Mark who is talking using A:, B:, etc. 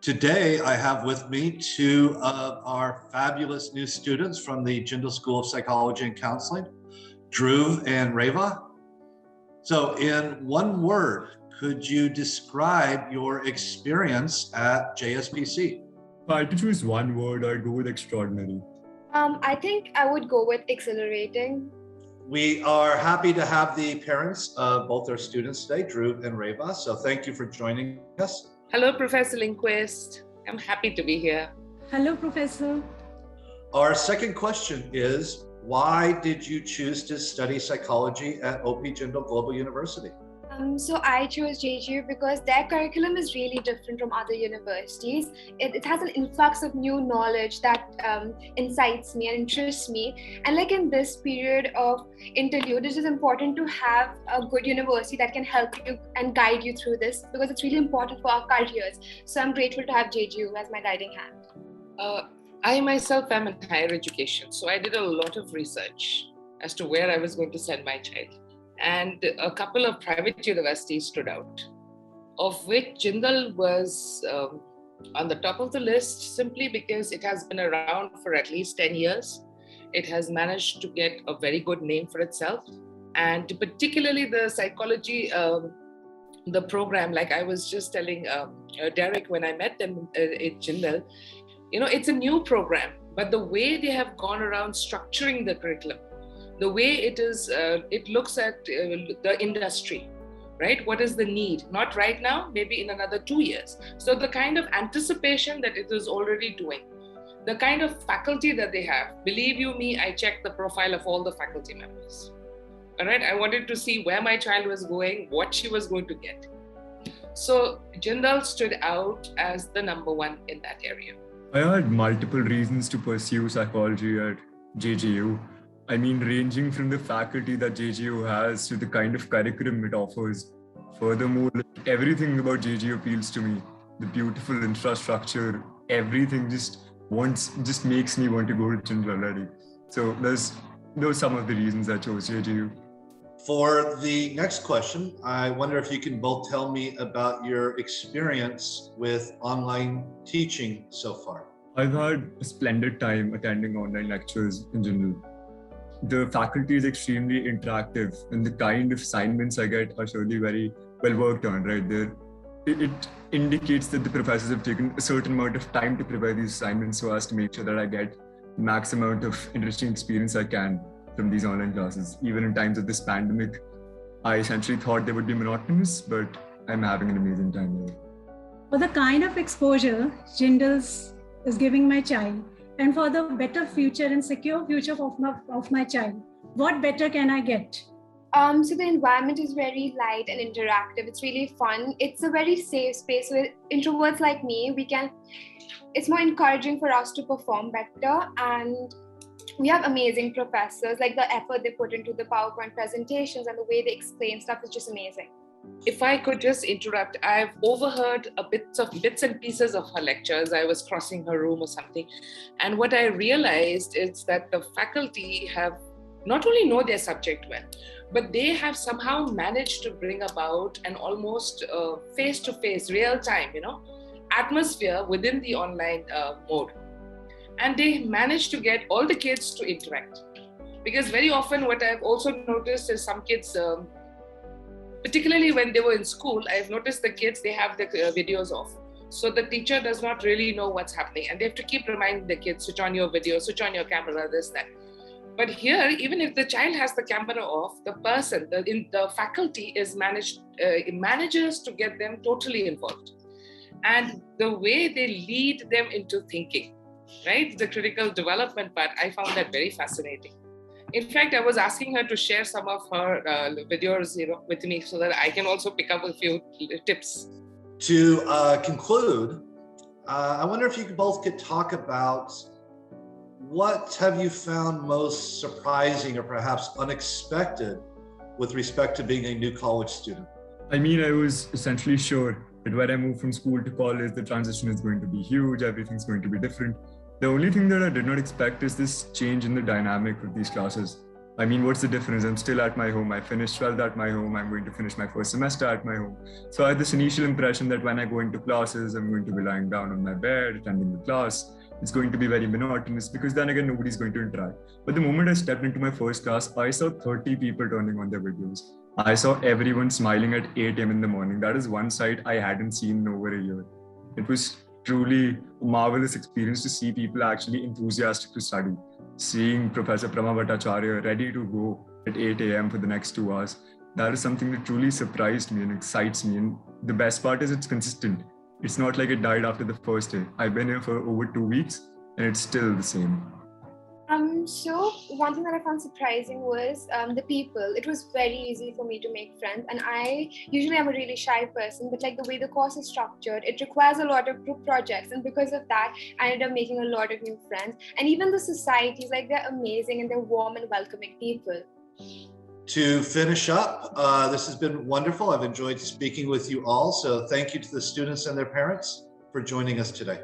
A: Today, I have with me two of our fabulous new students from the Jindal School of Psychology and Counseling, Dhruv and Reva. So in one word, could you describe your experience at JSPC?
B: If I had to choose one word, I'd go with extraordinary.
C: I think I would go with exhilarating.
A: We are happy to have the parents of both our students today, Dhruv and Reva. So thank you for joining us.
D: Hello, Professor Lindquist. I'm happy to be here.
E: Hello, Professor.
A: Our second question is, why did you choose to study psychology at OP Jindal Global University?
C: So I chose JGU because their curriculum is really different from other universities. It has an influx of new knowledge that incites me and interests me. And like in this period of interlude, it is important to have a good university that can help you and guide you through this because it's really important for our careers. So I'm grateful to have JGU as my guiding hand.
D: I myself am in higher education, so I did a lot of research as to where I was going to send my child. And a couple of private universities stood out, of which Jindal was on the top of the list simply because it has been around for at least 10 years. It has managed to get a very good name for itself. And particularly the psychology, the program, like I was just telling Derek when I met them at Jindal, it's a new program, but the way they have gone around structuring the curriculum, the way it is, it looks at the industry, right? What is the need? Not right now, maybe in another 2 years. So the kind of anticipation that it is already doing, the kind of faculty that they have, believe you me, I checked the profile of all the faculty members. All right, I wanted to see where my child was going, what she was going to get. So Jindal stood out as the number one in that area.
B: I had multiple reasons to pursue psychology at JGU. I mean, ranging from the faculty that JGU has to the kind of curriculum it offers. Furthermore, everything about JGU appeals to me. The beautiful infrastructure, everything just makes me want to go to Jindal already. So those are some of the reasons I chose JGU.
A: For the next question, I wonder if you can both tell me about your experience with online teaching so far.
B: I've had a splendid time attending online lectures in Jindal. The faculty is extremely interactive and the kind of assignments I get are surely very well worked on, right there. It indicates that the professors have taken a certain amount of time to prepare these assignments so as to make sure that I get the max amount of interesting experience I can from these online classes. Even in times of this pandemic, I essentially thought they would be monotonous, but I'm having an amazing time here.
E: For the kind of exposure Jindal is giving my child, and for the better future and secure future of my child, what better can I get?
C: So the environment is very light and interactive. It's really fun. It's a very safe space where introverts like me, it's more encouraging for us to perform better. And we have amazing professors, like the effort they put into the PowerPoint presentations and the way they explain stuff is just amazing.
D: If I could just interrupt, I've overheard bits and pieces of her lectures. I was crossing her room or something. And what I realized is that the faculty have not only know their subject well, but they have somehow managed to bring about an almost face-to-face, real-time, atmosphere within the online mode. And they managed to get all the kids to interact. Because very often what I've also noticed is some kids, particularly when they were in school, I've noticed the kids, they have the videos off. So the teacher does not really know what's happening. And they have to keep reminding the kids, switch on your video, switch on your camera, this, that. But here, even if the child has the camera off, the person, the faculty manages to get them totally involved. And the way they lead them into thinking, right? The critical development part, I found that very fascinating. In fact, I was asking her to share some of her videos, with me so that I can also pick up a few tips.
A: To conclude, I wonder if you both could talk about what have you found most surprising or perhaps unexpected with respect to being a new college student?
B: I mean, I was essentially sure that when I move from school to college, the transition is going to be huge, everything's going to be different. The only thing that I did not expect is this change in the dynamic of these classes. I mean, what's the difference? I'm still at my home. I finished 12th at my home. I'm going to finish my first semester at my home. So I had this initial impression that when I go into classes, I'm going to be lying down on my bed, attending the class. It's going to be very monotonous because then again, nobody's going to interact. But the moment I stepped into my first class, I saw 30 people turning on their videos. I saw everyone smiling at 8 a.m. in the morning. That is one sight I hadn't seen in over a year. It was truly a marvelous experience to see people actually enthusiastic to study. Seeing Professor Prama Bhattacharya ready to go at 8 a.m. for the next 2 hours, that is something that truly surprised me and excites me. And the best part is it's consistent. It's not like it died after the first day. I've been here for over 2 weeks and it's still the same.
C: So one thing that I found surprising was the people. It was very easy for me to make friends, and I usually am a really shy person, but like the way the course is structured, it requires a lot of group projects, and because of that, I ended up making a lot of new friends. And even the societies, like they're amazing and they're warm and welcoming people.
A: To finish up, this has been wonderful. I've enjoyed speaking with you all. So thank you to the students and their parents for joining us today.